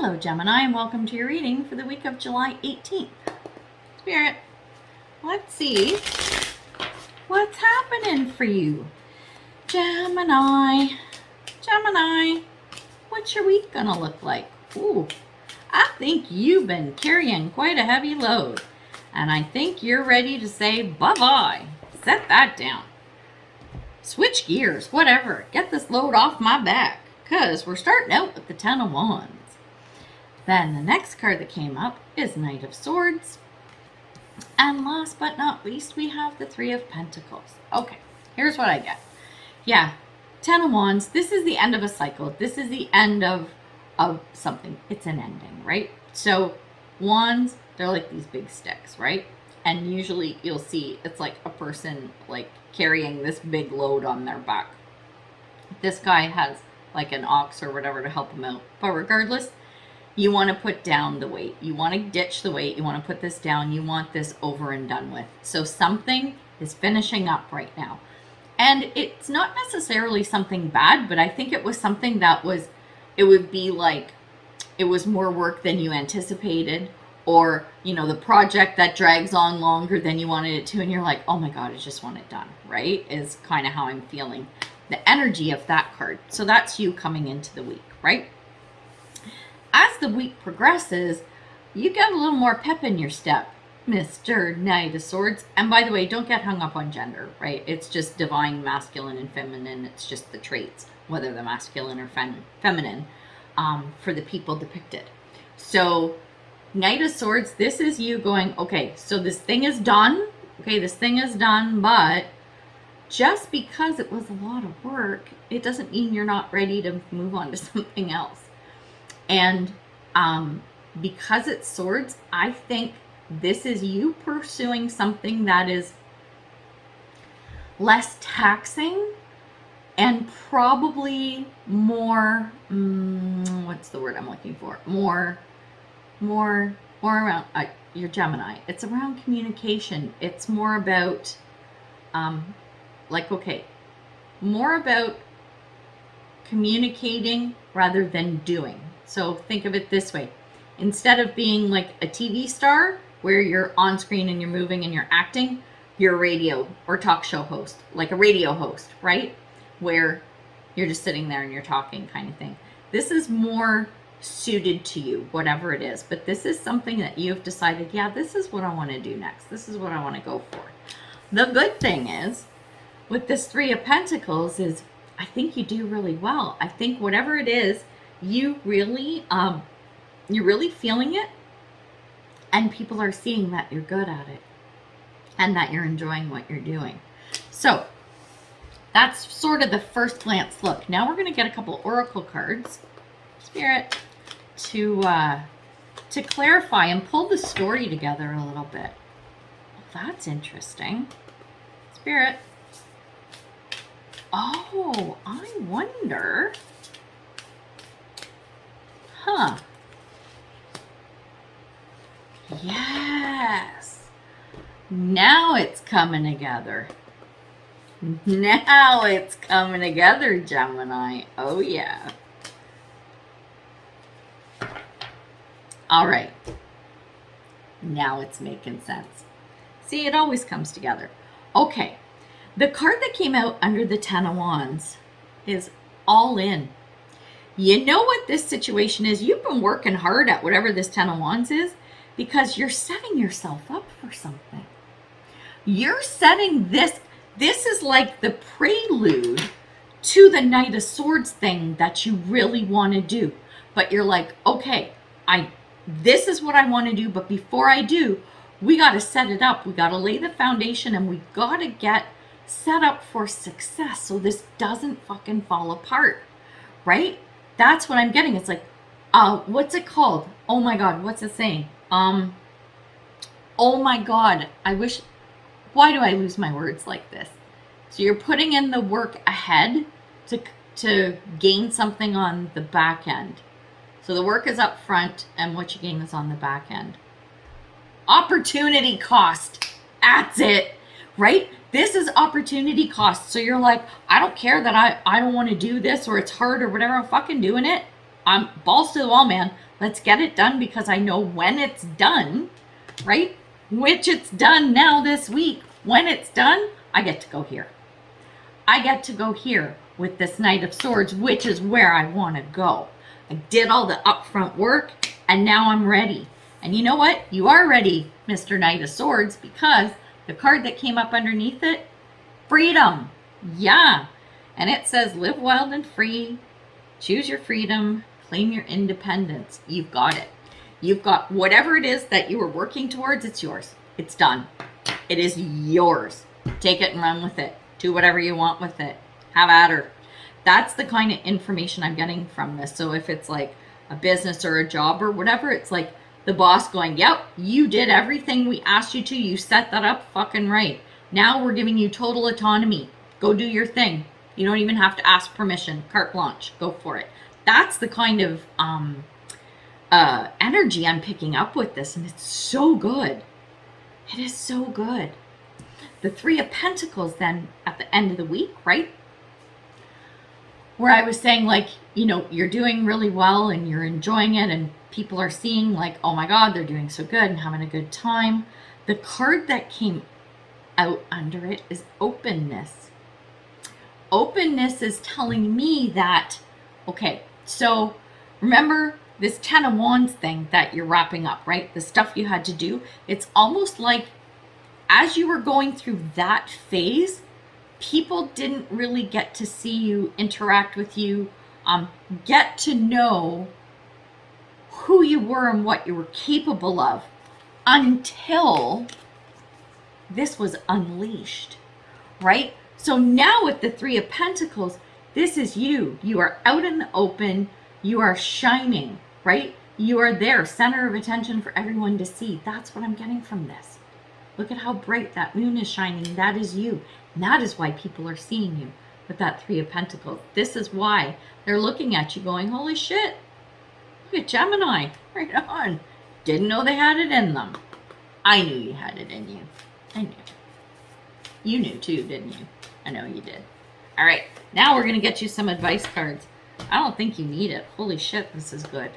Hello, Gemini, and welcome to your reading for the week of July 18th. Spirit, let's see what's happening for you. Gemini, what's your week gonna look like? Ooh, I think you've been carrying quite a heavy load, and I think you're ready to say bye-bye. Set that down. Switch gears, whatever. Get this load off my back, because we're starting out with the Ten of Wands. Then the next card that came up is Knight of Swords. And last but not least, we have the Three of Pentacles. Okay, here's what I get. Yeah, Ten of Wands, this is the end of a cycle. This is the end of something. It's an ending, right? So wands, they're like these big sticks, right? And usually you'll see it's like a person like carrying this big load on their back. This guy has like an ox or whatever to help him out. But regardless, you want to put down the weight. You want to ditch the weight. You want to put this down. You want this over and done with. So something is finishing up right now. And it's not necessarily something bad, but I think it was something that it would be like, it was more work than you anticipated, or, you know, the project that drags on longer than you wanted it to. And you're like, oh my God, I just want it done, right? Is kind of how I'm feeling the energy of that card. So that's you coming into the week, right? As the week progresses, you get a little more pep in your step, Mr. Knight of Swords. And by the way, don't get hung up on gender, right? It's just divine, masculine, and feminine. It's just the traits, whether they're masculine or feminine, for the people depicted. So Knight of Swords, this is you going, okay, so this thing is done. Okay, this thing is done, but just because it was a lot of work, it doesn't mean you're not ready to move on to something else. And because it's swords, I think this is you pursuing something that is less taxing and probably more, what's the word I'm looking for? More around, you're Gemini. It's around communication. It's more about, more about communicating rather than doing. So think of it this way. Instead of being like a TV star where you're on screen and you're moving and you're acting, you're a radio or talk show host, like a radio host, right? Where you're just sitting there and you're talking kind of thing. This is more suited to you, whatever it is. But this is something that you've decided, yeah, this is what I want to do next. This is what I want to go for. The good thing is, with this Three of Pentacles is, I think you do really well. I think whatever it is, you really, you're really feeling it, and people are seeing that you're good at it and that you're enjoying what you're doing. So that's sort of the first glance look. Now we're going to get a couple oracle cards, Spirit, to clarify and pull the story together a little bit. Well, that's interesting. Spirit. Oh, I wonder. Huh. Yes. Now it's coming together. Now it's coming together, Gemini. Oh, yeah. All right. Now it's making sense. See, it always comes together. Okay. The card that came out under the Ten of Wands is all in. You know what this situation is? You've been working hard at whatever this Ten of Wands is because you're setting yourself up for something. You're setting this is like the prelude to the Knight of Swords thing that you really want to do. But you're like, okay, this is what I want to do, but before I do, we got to set it up. We got to lay the foundation, and we got to get set up for success so this doesn't fucking fall apart, right? That's what I'm getting. It's like, what's it called? Oh my God, what's it saying? Oh my God, why do I lose my words like this? So you're putting in the work ahead to gain something on the back end. So the work is up front and what you gain is on the back end. Opportunity cost. That's it, right? This is opportunity cost. So you're like, I don't care that I don't want to do this or it's hard or whatever. I'm fucking doing it. I'm balls to the wall, man. Let's get it done because I know when it's done, right? Which it's done now this week. When it's done, I get to go here. I get to go here with this Knight of Swords, which is where I want to go. I did all the upfront work and now I'm ready. And you know what? You are ready, Mr. Knight of Swords, because the card that came up underneath it, freedom. Yeah. And it says live wild and free, choose your freedom, claim your independence. You've got it. You've got whatever it is that you were working towards, it's yours. It's done. It is yours. Take it and run with it. Do whatever you want with it. Have at her. That's the kind of information I'm getting from this. So if it's like a business or a job or whatever, it's like the boss going, yep, you did everything we asked you to. You set that up fucking right. Now we're giving you total autonomy. Go do your thing. You don't even have to ask permission. Carte blanche. Go for it. That's the kind of energy I'm picking up with this, and it's so good. It is so good. The Three of Pentacles then at the end of the week, right? Where I was saying, like, you know, you're doing really well and you're enjoying it and people are seeing like, oh my God, they're doing so good and having a good time. The card that came out under it is openness. Openness is telling me that, okay, so remember this Ten of Wands thing that you're wrapping up, right? The stuff you had to do. It's almost like as you were going through that phase, people didn't really get to see you, interact with you, get to know who you were and what you were capable of until this was unleashed, right? So now with the Three of Pentacles, this is you. You are out in the open. You are shining, right? You are there, center of attention for everyone to see. That's what I'm getting from this. Look at how bright that moon is shining. That is you. And that is why people are seeing you with that Three of Pentacles. This is why they're looking at you going, holy shit, look at Gemini. Right on. Didn't know they had it in them. I knew you had it in you. I knew. You knew too, didn't you? I know you did. All right, now we're going to get you some advice cards. I don't think you need it. Holy shit, this is good.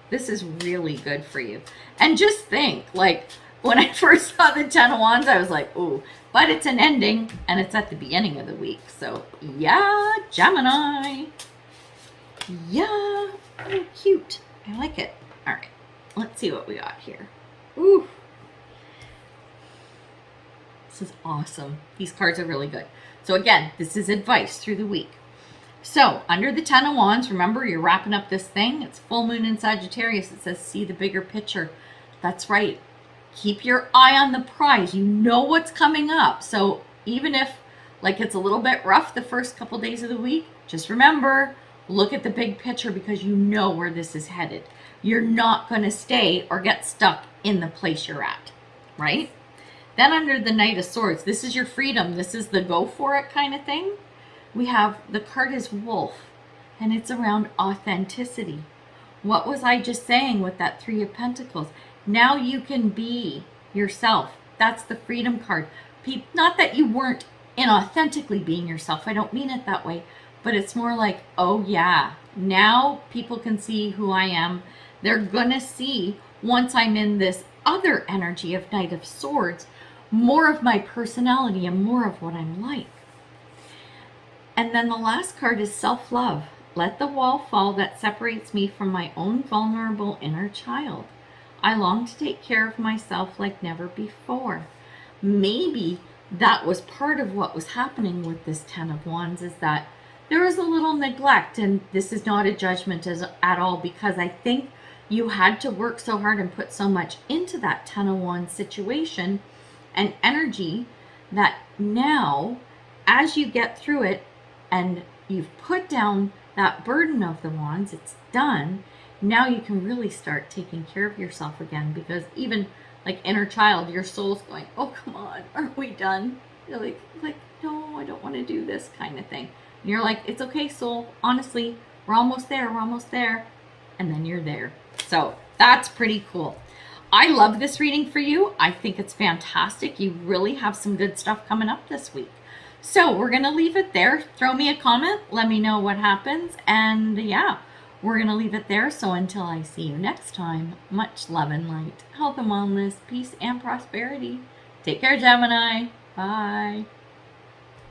This is really good for you. And just think, like, when I first saw the Ten of Wands, I was like, ooh, but it's an ending and it's at the beginning of the week. So, yeah, Gemini. Yeah, oh, cute. I like it. All right, let's see what we got here. Ooh. This is awesome. These cards are really good. So again, this is advice through the week. So under the Ten of Wands, remember you're wrapping up this thing. It's full moon in Sagittarius. It says, see the bigger picture. That's right. Keep your eye on the prize. You know what's coming up. So even if like it's a little bit rough the first couple days of the week, just remember, look at the big picture because you know where this is headed. You're not going to stay or get stuck in the place you're at, right? Then under the Knight of Swords, this is your freedom. This is the go for it kind of thing. We have the card is Wolf, and it's around authenticity. What was I just saying with that Three of Pentacles? Now you can be yourself. That's the freedom card. Not that you weren't inauthentically being yourself. I don't mean it that way. But it's more like, oh yeah, now people can see who I am. They're going to see, once I'm in this other energy of Knight of Swords, more of my personality and more of what I'm like. And then the last card is self-love. Let the wall fall that separates me from my own vulnerable inner child. I long to take care of myself like never before. Maybe that was part of what was happening with this Ten of Wands, is that there was a little neglect, and this is not a judgment at all, because I think you had to work so hard and put so much into that Ten of Wands situation and energy that now, as you get through it and you've put down that burden of the wands, it's done. Now you can really start taking care of yourself again, because even like inner child, your soul's going, oh, come on, aren't we done? You're like, no, I don't want to do this kind of thing. And you're like, it's okay, soul. Honestly, we're almost there. We're almost there. And then you're there. So that's pretty cool. I love this reading for you. I think it's fantastic. You really have some good stuff coming up this week. So we're going to leave it there. Throw me a comment. Let me know what happens. And yeah, We're going to leave it there. So until I see you next time, much love and light, health and wellness, peace and prosperity. Take care, Gemini. Bye.